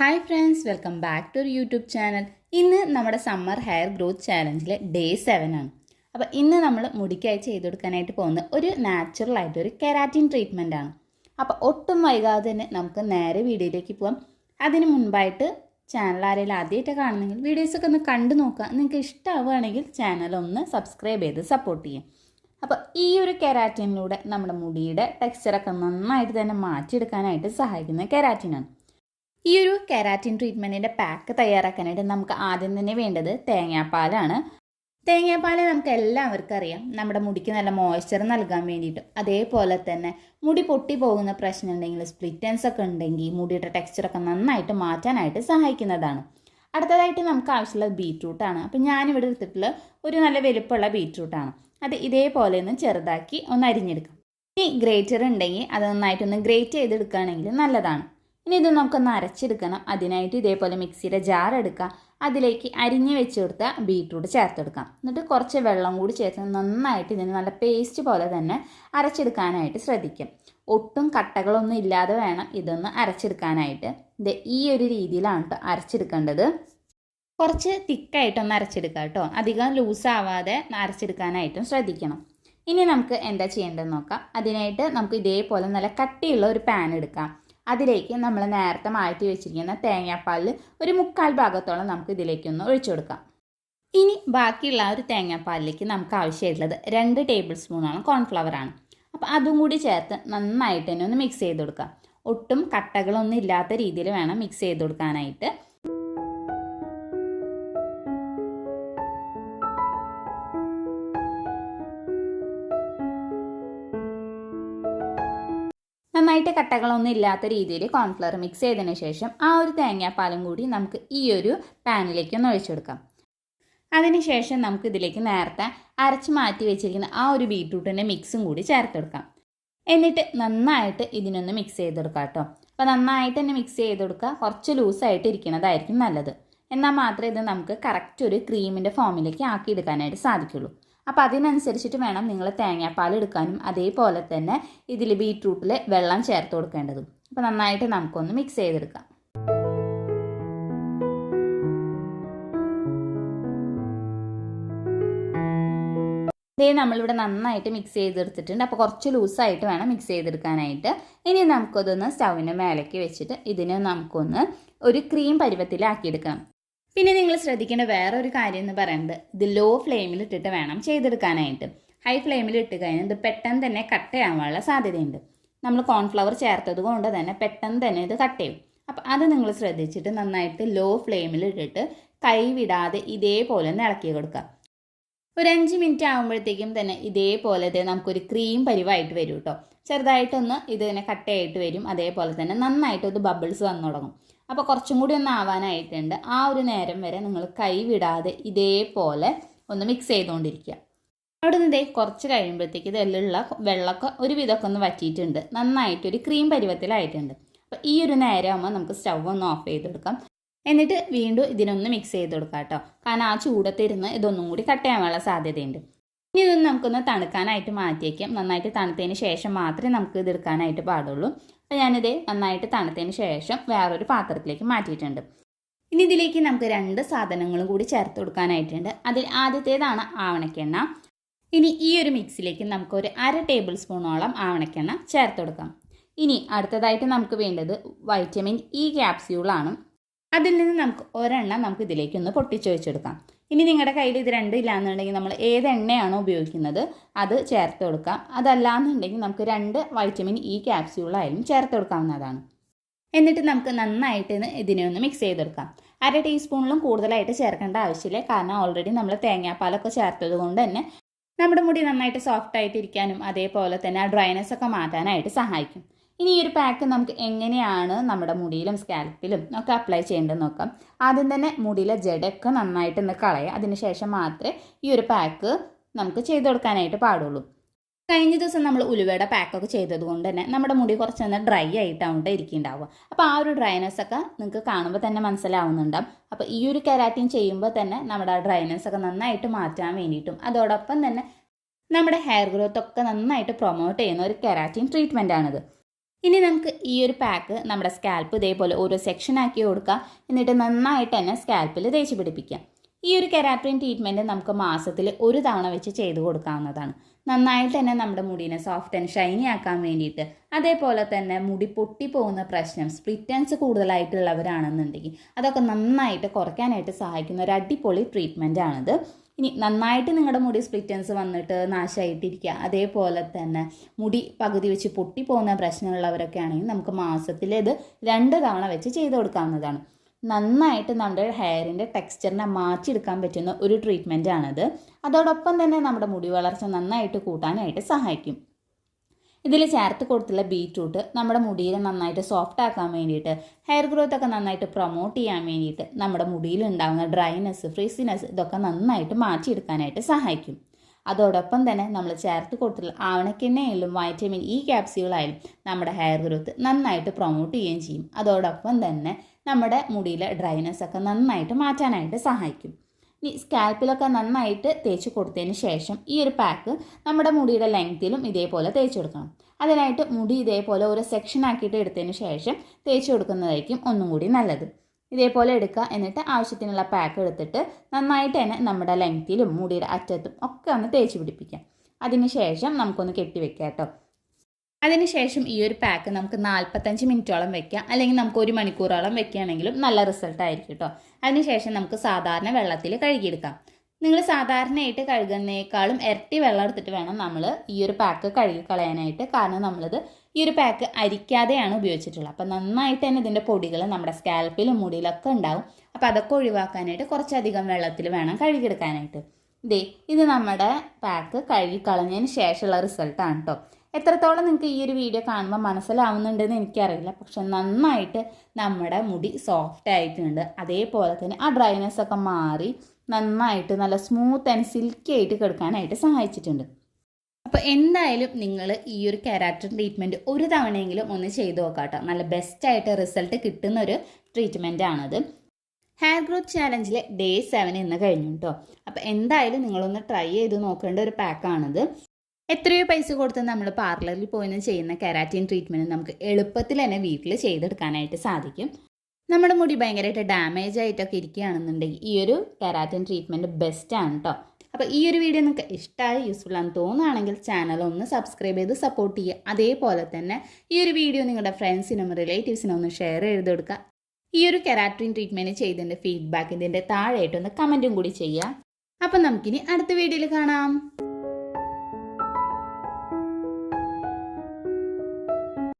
Hi friends, welcome back to ഒരു YouTube channel. ഇന്ന് നമ്മുടെ സമ്മർ ഹെയർ ഗ്രോത്ത് ചാലഞ്ചിലെ ഡേ 7 ആണ്. അപ്പോൾ ഇന്ന് നമ്മൾ മുടിക്കായി ചെയ്ത് കൊടുക്കാനായിട്ട് പോകുന്ന ഒരു നാച്ചുറൽ ആയിട്ടൊരു കെരാറ്റിൻ ട്രീറ്റ്മെൻ്റ് ആണ്. അപ്പോൾ ഒട്ടും വൈകാതെ തന്നെ നമുക്ക് നേരെ വീഡിയോയിലേക്ക് പോകാം. അതിന് മുൻപായിട്ട് ചാനൽ ആരെങ്കിലും ആദ്യമായിട്ട് കാണുന്നെങ്കിൽ വീഡിയോസൊക്കെ ഒന്ന് കണ്ടു നോക്കുക. നിങ്ങൾക്ക് ഇഷ്ടമാവുകയാണെങ്കിൽ ചാനൽ ഒന്ന് സബ്സ്ക്രൈബ് ചെയ്ത് സപ്പോർട്ട് ചെയ്യാം. അപ്പോൾ ഈ ഒരു കെരാറ്റിനിലൂടെ നമ്മുടെ മുടിയുടെ ടെക്സ്ചറൊക്കെ നന്നായിട്ട് തന്നെ മാറ്റിയെടുക്കാനായിട്ട് സഹായിക്കുന്ന കെരാറ്റിനാണ്. ഈ ഒരു കെരാറ്റിൻ ട്രീറ്റ്മെൻറ്റിൻ്റെ പാക്ക് തയ്യാറാക്കാനായിട്ട് നമുക്ക് ആദ്യം തന്നെ വേണ്ടത് തേങ്ങാപ്പാലാണ്. തേങ്ങാപ്പാൽ നമുക്ക് എല്ലാവർക്കും അറിയാം, നമ്മുടെ മുടിക്ക് നല്ല മോയ്സ്ചർ നൽകാൻ വേണ്ടിയിട്ടും അതേപോലെ തന്നെ മുടി പൊട്ടി പോകുന്ന പ്രശ്നം ഉണ്ടെങ്കിൽ, സ്പ്ലിറ്റൻസ് ഒക്കെ ഉണ്ടെങ്കിൽ മുടിയുടെ ടെക്സ്ചറൊക്കെ നന്നായിട്ട് മാറ്റാനായിട്ട് സഹായിക്കുന്നതാണ്. അടുത്തതായിട്ട് നമുക്ക് ആവശ്യമുള്ളത് ബീറ്റ്റൂട്ടാണ്. അപ്പം ഞാനിവിടെ എടുത്തിട്ടുള്ള ഒരു നല്ല വലുപ്പമുള്ള ബീറ്റ്റൂട്ടാണ്. അത് ഇതേപോലെ ഒന്ന് ചെറുതാക്കി ഒന്ന് അരിഞ്ഞെടുക്കാം. ഇനി ഗ്രേറ്റർ ഉണ്ടെങ്കിൽ അത് നന്നായിട്ടൊന്ന് ഗ്രേറ്റ് ചെയ്തെടുക്കുകയാണെങ്കിൽ നല്ലതാണ്. ഇനി ഇത് നമുക്കൊന്ന് അരച്ചെടുക്കണം. അതിനായിട്ട് ഇതേപോലെ മിക്സിയുടെ ജാർ എടുക്കുക. അതിലേക്ക് അരിഞ്ഞ് വെച്ച് കൊടുത്ത ബീറ്റ്റൂട്ട് ചേർത്തെടുക്കാം. എന്നിട്ട് കുറച്ച് വെള്ളം കൂടി ചേർത്ത് നന്നായിട്ട് ഇതിന് നല്ല പേസ്റ്റ് പോലെ തന്നെ അരച്ചെടുക്കാനായിട്ട് ശ്രദ്ധിക്കും. ഒട്ടും കട്ടകളൊന്നും ഇല്ലാതെ വേണം ഇതൊന്ന് അരച്ചെടുക്കാനായിട്ട്. ഇത് ഈ ഒരു രീതിയിലാണ് അരച്ചെടുക്കേണ്ടത്. കുറച്ച് തിക്കായിട്ടൊന്ന് അരച്ചെടുക്കുക കേട്ടോ, അധികം ലൂസാവാതെ അരച്ചെടുക്കാനായിട്ടും ശ്രദ്ധിക്കണം. ഇനി നമുക്ക് എന്താ ചെയ്യേണ്ടതെന്ന് നോക്കാം. അതിനായിട്ട് നമുക്ക് ഇതേപോലെ നല്ല കട്ടിയുള്ള ഒരു പാൻ എടുക്കാം. അതിലേക്ക് നമ്മൾ നേരത്തെ മാറ്റി വെച്ചിരിക്കുന്ന തേങ്ങാപ്പാലിൽ ഒരു 1/4 ഭാഗത്തോളം നമുക്ക് ഇതിലേക്കൊന്ന് ഒഴിച്ചു കൊടുക്കാം. ഇനി ബാക്കിയുള്ള ഒരു തേങ്ങാപ്പാലിലേക്ക് നമുക്ക് ആവശ്യമായിട്ടുള്ളത് 2 ടേബിൾ സ്പൂണോളം കോൺഫ്ലവർ ആണ്. അപ്പോൾ അതും കൂടി ചേർത്ത് നന്നായിട്ട് തന്നെ ഒന്ന് മിക്സ് ചെയ്ത് കൊടുക്കാം. ഒട്ടും കട്ടകളൊന്നും ഇല്ലാത്ത രീതിയിൽ വേണം മിക്സ് ചെയ്ത് കൊടുക്കാനായിട്ട്. നന്നായിട്ട് കട്ടകളൊന്നും ഇല്ലാത്ത രീതിയിൽ കോൺഫ്ലവർ മിക്സ് ചെയ്തതിന് ശേഷം ആ ഒരു തേങ്ങാപ്പാലും കൂടി നമുക്ക് ഈ ഒരു പാനിലേക്ക് ഒന്ന് ഒഴിച്ചെടുക്കാം. അതിനുശേഷം നമുക്ക് ഇതിലേക്ക് നേരത്തെ അരച്ച് മാറ്റി വെച്ചിരിക്കുന്ന ആ ഒരു ബീറ്റ്റൂട്ടിൻ്റെ മിക്സും കൂടി ചേർത്തെടുക്കാം. എന്നിട്ട് നന്നായിട്ട് ഇതിനൊന്ന് മിക്സ് ചെയ്തെടുക്കാം കേട്ടോ. അപ്പോൾ നന്നായിട്ട് തന്നെ മിക്സ് ചെയ്തെടുക്കുക. കുറച്ച് ലൂസായിട്ട് ഇരിക്കുന്നതായിരിക്കും നല്ലത്. എന്നാൽ മാത്രമേ ഇത് നമുക്ക് കറക്റ്റ് ഒരു ക്രീമിൻ്റെ ഫോമിലേക്ക് ആക്കിയെടുക്കാനായിട്ട് സാധിക്കുള്ളൂ. അപ്പോൾ അതിനനുസരിച്ചിട്ട് വേണം നിങ്ങൾ തേങ്ങാപ്പാൽ എടുക്കാനും അതേപോലെ തന്നെ ഇതിൽ ബീറ്റ്റൂട്ടിൽ വെള്ളം ചേർത്ത് കൊടുക്കേണ്ടതും. അപ്പോൾ നന്നായിട്ട് നമുക്കൊന്ന് മിക്സ് ചെയ്തെടുക്കാം. ഇതേ നമ്മളിവിടെ നന്നായിട്ട് മിക്സ് ചെയ്തെടുത്തിട്ടുണ്ട്. അപ്പോൾ കുറച്ച് ലൂസായിട്ട് വേണം മിക്സ് ചെയ്തെടുക്കാനായിട്ട്. ഇനി നമുക്കതൊന്ന് സ്റ്റൗവിന് മേലേക്ക് വെച്ചിട്ട് ഇതിനെ നമുക്കൊന്ന് ഒരു ക്രീം പരുവത്തിലാക്കിയെടുക്കണം. പിന്നെ നിങ്ങൾ ശ്രദ്ധിക്കേണ്ട വേറെ ഒരു കാര്യം എന്ന് പറയുന്നത്, ഇത് ലോ ഫ്ലെയിമിൽ ഇട്ടിട്ട് വേണം ചെയ്തെടുക്കാനായിട്ട്. ഹൈ ഫ്ലെയിമിൽ ഇട്ട് കഴിഞ്ഞാൽ ഇത് പെട്ടെന്ന് തന്നെ കട്ടയാവാനുള്ള സാധ്യതയുണ്ട്. നമ്മൾ കോൺഫ്ലവർ ചേർത്തത് കൊണ്ട് തന്നെ പെട്ടെന്ന് തന്നെ ഇത് കട്ടയും. അപ്പം അത് നിങ്ങൾ ശ്രദ്ധിച്ചിട്ട് നന്നായിട്ട് ലോ ഫ്ലെയിമിൽ ഇട്ടിട്ട് കൈ വിടാതെ ഇതേപോലെ ഒന്ന് ഇളക്കി കൊടുക്കുക. ഒരു 5 മിനിറ്റ് ആകുമ്പോഴത്തേക്കും തന്നെ ഇതേപോലെ നമുക്കൊരു ക്രീം പരിവായിട്ട് വരും കേട്ടോ. ചെറുതായിട്ടൊന്ന് ഇതിനെ കട്ടയായിട്ട് വരും. അതേപോലെ തന്നെ നന്നായിട്ട് ഇത് ബബിൾസ് വന്നു തുടങ്ങും. അപ്പോൾ കുറച്ചും കൂടി ഒന്ന് ആവാനായിട്ടുണ്ട്. ആ ഒരു നേരം വരെ നിങ്ങൾ കൈ വിടാതെ ഇതേപോലെ ഒന്ന് മിക്സ് ചെയ്തുകൊണ്ടിരിക്കുക. അവിടെ നിന്ന് കുറച്ച് കഴിയുമ്പോഴത്തേക്ക് ഇതിലുള്ള വെള്ളമൊക്കെ ഒരു വിധമൊക്കെ ഒന്ന് വറ്റിയിട്ടുണ്ട്. നന്നായിട്ടൊരു ക്രീം പരുവത്തിലായിട്ടുണ്ട്. അപ്പോൾ ഈ ഒരു നേരമാകുമ്പോൾ നമുക്ക് സ്റ്റവ് ഒന്ന് ഓഫ് ചെയ്തെടുക്കാം. എന്നിട്ട് വീണ്ടും ഇതിനൊന്ന് മിക്സ് ചെയ്ത് കൊടുക്കാം കേട്ടോ. കാരണം ആ ചൂടത്തിരുന്ന് ഇതൊന്നും കൂടി കട്ടയാവാനുള്ള സാധ്യതയുണ്ട്. ഇനി ഇതൊന്ന് നമുക്കൊന്ന് തണുക്കാനായിട്ട് മാറ്റി വയ്ക്കാം. നന്നായിട്ട് തണുത്തതിന് ശേഷം മാത്രമേ നമുക്ക് ഇത് എടുക്കാനായിട്ട് പാടുള്ളൂ. അപ്പോൾ ഞാനിത് നന്നായിട്ട് തണുത്തതിന് ശേഷം വേറൊരു പാത്രത്തിലേക്ക് മാറ്റിയിട്ടുണ്ട്. ഇനി ഇതിലേക്ക് നമുക്ക് 2 സാധനങ്ങളും കൂടി ചേർത്ത് കൊടുക്കാനായിട്ടുണ്ട്. അതിൽ ആദ്യത്തേതാണ് ആവണക്കെണ്ണ. ഇനി ഈ ഒരു മിക്സിലേക്ക് നമുക്ക് ഒരു 1/2 ടേബിൾ സ്പൂണോളം ആവണക്കെണ്ണ ചേർത്ത് കൊടുക്കാം. ഇനി അടുത്തതായിട്ട് നമുക്ക് വേണ്ടത് വൈറ്റമിൻ ഇ ക്യാപ്സ്യൂളാണ്. അതിൽ നിന്ന് നമുക്ക് ഒരെണ്ണം നമുക്ക് ഇതിലേക്കൊന്ന് പൊട്ടിച്ച് വെച്ചെടുക്കാം. ഇനി നിങ്ങളുടെ കയ്യിൽ ഇത് 2 ഇല്ലാന്നുണ്ടെങ്കിൽ നമ്മൾ ഏത് എണ്ണയാണോ ഉപയോഗിക്കുന്നത് അത് ചേർത്ത് കൊടുക്കാം. അതല്ലാന്നുണ്ടെങ്കിൽ നമുക്ക് 2 വൈറ്റമിൻ ഇ ക്യാപ്സ്യൂളായാലും ചേർത്ത് കൊടുക്കാവുന്നതാണ്. എന്നിട്ട് നമുക്ക് നന്നായിട്ട് ഇതിനെ ഒന്ന് മിക്സ് ചെയ്തെടുക്കാം. 1/2 ടീസ്പൂണിലും കൂടുതലായിട്ട് ചേർക്കേണ്ട ആവശ്യമില്ല. കാരണം ഓൾറെഡി നമ്മൾ തേങ്ങാപ്പാലൊക്കെ ചേർത്തത് കൊണ്ട് തന്നെ നമ്മുടെ മുടി നന്നായിട്ട് സോഫ്റ്റ് ആയിട്ടിരിക്കാനും അതേപോലെ തന്നെ ആ ഡ്രൈനെസ് ഒക്കെ മാറ്റാനായിട്ട് സഹായിക്കും. ഇനി ഈ ഒരു പാക്ക് നമുക്ക് എങ്ങനെയാണ് നമ്മുടെ മുടിയിലും സ്കാൽപ്പിലും ഒക്കെ അപ്ലൈ ചെയ്യേണ്ടതെന്ന് നോക്കാം. ആദ്യം തന്നെ മുടിയിലെ ജടയൊക്കെ നന്നായിട്ട് ഒന്ന് കളയുക. അതിനുശേഷം മാത്രമേ ഈ ഒരു പാക്ക് നമുക്ക് ചെയ്ത് കൊടുക്കാനായിട്ട് പാടുള്ളൂ. കഴിഞ്ഞ ദിവസം നമ്മൾ ഉലുവയുടെ പാക്കൊക്കെ ചെയ്തത് കൊണ്ട് തന്നെ നമ്മുടെ മുടി കുറച്ചൊന്ന് ഡ്രൈ ആയിട്ടാണ് ഇരിക്കുന്നുണ്ടാവുക. അപ്പോൾ ആ ഒരു ഡ്രൈനെസ് ഒക്കെ നിങ്ങൾക്ക് കാണുമ്പോൾ തന്നെ മനസ്സിലാവുന്നുണ്ടാവും. അപ്പോൾ ഈ ഒരു കെരാറ്റിൻ ചെയ്യുമ്പോൾ തന്നെ നമ്മുടെ ആ ഡ്രൈനെസ് ഒക്കെ നന്നായിട്ട് മാറ്റാൻ വേണ്ടിയിട്ടും അതോടൊപ്പം തന്നെ നമ്മുടെ ഹെയർ ഗ്രോത്ത് ഒക്കെ നന്നായിട്ട് പ്രൊമോട്ട് ചെയ്യുന്ന ഒരു കെരാറ്റിൻ ട്രീറ്റ്മെൻ്റ് ആണിത്. ഇനി നമുക്ക് ഈ ഒരു പാക്ക് നമ്മുടെ സ്കാൽപ്പ് ഇതേപോലെ ഓരോ സെക്ഷൻ ആക്കി കൊടുക്കാം. എന്നിട്ട് നന്നായിട്ട് തന്നെ സ്കാൽപ്പിൽ തേച്ച് പിടിപ്പിക്കാം. ഈ ഒരു കെരാറ്റിൻ ട്രീറ്റ്മെൻറ്റ് നമുക്ക് മാസത്തിൽ ഒരു തവണ വെച്ച് ചെയ്ത് കൊടുക്കാവുന്നതാണ്. നന്നായിട്ട് തന്നെ നമ്മുടെ മുടീനെ സോഫ്റ്റ് ആൻഡ് ഷൈനി ആക്കാൻ വേണ്ടിയിട്ട്, അതേപോലെ തന്നെ മുടി പൊട്ടിപ്പോകുന്ന പ്രശ്നം, സ്പ്ലിറ്റൻസ് കൂടുതലായിട്ടുള്ളവരാണെന്നുണ്ടെങ്കിൽ അതൊക്കെ നന്നായിട്ട് കുറയ്ക്കാനായിട്ട് സഹായിക്കുന്ന ഒരു അടിപൊളി ട്രീറ്റ്മെൻ്റ് ആണിത്. ഇനി നന്നായിട്ട് നിങ്ങളുടെ മുടി സ്പ്ലിറ്റൻസ് വന്നിട്ട് നാശമായിട്ടിരിക്കുക, അതേപോലെ തന്നെ മുടി പകുതി വെച്ച് പൊട്ടിപ്പോകുന്ന പ്രശ്നമുള്ളവരൊക്കെ ആണെങ്കിൽ നമുക്ക് മാസത്തിൽ ഇത് 2 തവണ വെച്ച് ചെയ്ത് കൊടുക്കാവുന്നതാണ്. നന്നായിട്ട് നമ്മുടെ ഹെയറിൻ്റെ ടെക്സ്ചറിനെ മാറ്റിയെടുക്കാൻ പറ്റുന്ന ഒരു ട്രീറ്റ്മെൻ്റ് ആണിത്. അതോടൊപ്പം തന്നെ നമ്മുടെ മുടി വളർച്ച നന്നായിട്ട് കൂട്ടാനായിട്ട് സഹായിക്കും. ഇതിൽ ചേർത്ത് കൊടുത്തുള്ള ബീറ്റ്റൂട്ട് നമ്മുടെ മുടിയിൽ നന്നായിട്ട് സോഫ്റ്റ് ആക്കാൻ വേണ്ടിയിട്ട്, ഹെയർ ഗ്രോത്ത് ഒക്കെ നന്നായിട്ട് പ്രൊമോട്ട് ചെയ്യാൻ വേണ്ടിയിട്ട്, നമ്മുടെ മുടിയിൽ ഉണ്ടാകുന്ന ഡ്രൈനെസ്, ഫ്രീസിനെസ് ഇതൊക്കെ നന്നായിട്ട് മാറ്റിയെടുക്കാനായിട്ട് സഹായിക്കും. അതോടൊപ്പം തന്നെ നമ്മൾ ചേർത്ത് കൊടുത്തുള്ള ആവണക്കെണ്ണയിലും വൈറ്റമിൻ ഇ ക്യാപ്സ്യൂളായാലും നമ്മുടെ ഹെയർ ഗ്രോത്ത് നന്നായിട്ട് പ്രൊമോട്ട് ചെയ്യുകയും ചെയ്യും. അതോടൊപ്പം തന്നെ നമ്മുടെ മുടിയിലെ ഡ്രൈനെസ് ഒക്കെ നന്നായിട്ട് മാറ്റാനായിട്ട് സഹായിക്കും. ഇനി സ്കാൽപ്പിലൊക്കെ നന്നായിട്ട് തേച്ച് കൊടുത്തതിന് ശേഷം ഈ ഒരു പാക്ക് നമ്മുടെ മുടിയുടെ ലെങ്ത്തിലും ഇതേപോലെ തേച്ച് കൊടുക്കണം. അതിനായിട്ട് മുടി ഇതേപോലെ ഒരു സെക്ഷൻ ആക്കിയിട്ട് എടുത്തതിന് ശേഷം തേച്ച് കൊടുക്കുന്നതായിരിക്കും ഒന്നും കൂടി നല്ലത്. ഇതേപോലെ എടുക്കുക. എന്നിട്ട് ആവശ്യത്തിനുള്ള പാക്ക് എടുത്തിട്ട് നന്നായിട്ട് തന്നെ നമ്മുടെ ലെങ്ത്തിലും മുടിയുടെ അറ്റത്തും ഒക്കെ ഒന്ന് തേച്ച് പിടിപ്പിക്കാം. അതിന് ശേഷം നമുക്കൊന്ന് കെട്ടിവെക്കാം കേട്ടോ. അതിനുശേഷം ഈ ഒരു പാക്ക് നമുക്ക് 45 മിനിറ്റോളം വെക്കാം, അല്ലെങ്കിൽ നമുക്ക് 1 മണിക്കൂറോളം വെക്കുകയാണെങ്കിലും നല്ല റിസൾട്ട് ആയിരിക്കും കേട്ടോ. അതിനുശേഷം നമുക്ക് സാധാരണ വെള്ളത്തിൽ കഴുകിയെടുക്കാം. നിങ്ങൾ സാധാരണയായിട്ട് കഴുകുന്നതിനേക്കാളും ഇരട്ടി വെള്ളം എടുത്തിട്ട് വേണം നമ്മൾ ഈ ഒരു പാക്ക് കഴുകി കളയാനായിട്ട്. കാരണം നമ്മളിത് ഈ ഒരു പാക്ക് അരിക്കാതെയാണ് ഉപയോഗിച്ചിട്ടുള്ളത്. അപ്പം നന്നായിട്ട് തന്നെ ഇതിൻ്റെ പൊടികൾ നമ്മുടെ സ്കാൽപ്പിലും മുടിയിലൊക്കെ ഉണ്ടാവും. അപ്പോൾ അതൊക്കെ ഒഴിവാക്കാനായിട്ട് കുറച്ചധികം വെള്ളത്തിൽ വേണം കഴുകിയെടുക്കാനായിട്ട്. ഇത് നമ്മുടെ പാക്ക് കഴുകി കളഞ്ഞതിന് ശേഷമുള്ള റിസൾട്ടാണ് കേട്ടോ. എത്രത്തോളം നിങ്ങൾക്ക് ഈ ഒരു വീഡിയോ കാണുമ്പോൾ മനസ്സിലാവുന്നുണ്ടെന്ന് എനിക്കറിയില്ല, പക്ഷെ നന്നായിട്ട് നമ്മുടെ മുടി സോഫ്റ്റ് ആയിട്ടുണ്ട്. അതേപോലെ തന്നെ ആ ഡ്രൈനെസ് ഒക്കെ മാറി നന്നായിട്ട് നല്ല സ്മൂത്ത് ആൻഡ് സിൽക്കി ആയിട്ട് കിടക്കാനായിട്ട് സഹായിച്ചിട്ടുണ്ട്. അപ്പോൾ എന്തായാലും നിങ്ങൾ ഈ ഒരു കെരാറ്റിൻ ട്രീറ്റ്മെൻറ്റ് ഒരു തവണയെങ്കിലും ഒന്ന് ചെയ്ത് നോക്കാം കേട്ടോ. നല്ല ബെസ്റ്റായിട്ട് റിസൾട്ട് കിട്ടുന്ന ഒരു ട്രീറ്റ്മെൻ്റ് ആണത്. ഹെയർ ഗ്രോത്ത് ചാലഞ്ചിലെ ഡേ 7 ഇന്ന് കഴിഞ്ഞു കേട്ടോ. അപ്പോൾ എന്തായാലും നിങ്ങളൊന്ന് ട്രൈ ചെയ്ത് നോക്കേണ്ട ഒരു പാക്കാണിത്. എത്രയോ പൈസ കൊടുത്ത് നമ്മൾ പാർലറിൽ പോയി ചെയ്യുന്ന കെരാറ്റിൻ ട്രീറ്റ്മെൻറ്റ് നമുക്ക് എളുപ്പത്തിൽ തന്നെ വീട്ടിൽ ചെയ്തെടുക്കാനായിട്ട് സാധിക്കും. നമ്മുടെ മുടി ഭയങ്കരമായിട്ട് ഡാമേജ് ആയിട്ടൊക്കെ ഇരിക്കുകയാണെന്നുണ്ടെങ്കിൽ ഈ ഒരു കെരാറ്റിൻ ട്രീറ്റ്മെൻറ്റ് ബെസ്റ്റാണ് കേട്ടോ. അപ്പോൾ ഈ ഒരു വീഡിയോ നിങ്ങൾക്ക് ഇഷ്ടമായി യൂസ്ഫുൾ ആണെന്ന് തോന്നുകയാണെങ്കിൽ ചാനൽ ഒന്ന് സബ്സ്ക്രൈബ് ചെയ്ത് സപ്പോർട്ട് ചെയ്യുക. അതേപോലെ തന്നെ ഈ ഒരു വീഡിയോ നിങ്ങളുടെ ഫ്രണ്ട്സിനും റിലേറ്റീവ്സിനും ഒന്ന് ഷെയർ ചെയ്ത് കൊടുക്കുക. ഈ ഒരു കെരാറ്റിൻ ട്രീറ്റ്മെൻറ്റ് ചെയ്തതിൻ്റെ ഫീഡ്ബാക്ക് ഇതിൻ്റെ താഴെയായിട്ടൊന്ന് കമൻറ്റും കൂടി ചെയ്യുക. അപ്പം നമുക്കിനി അടുത്ത വീഡിയോയിൽ കാണാം.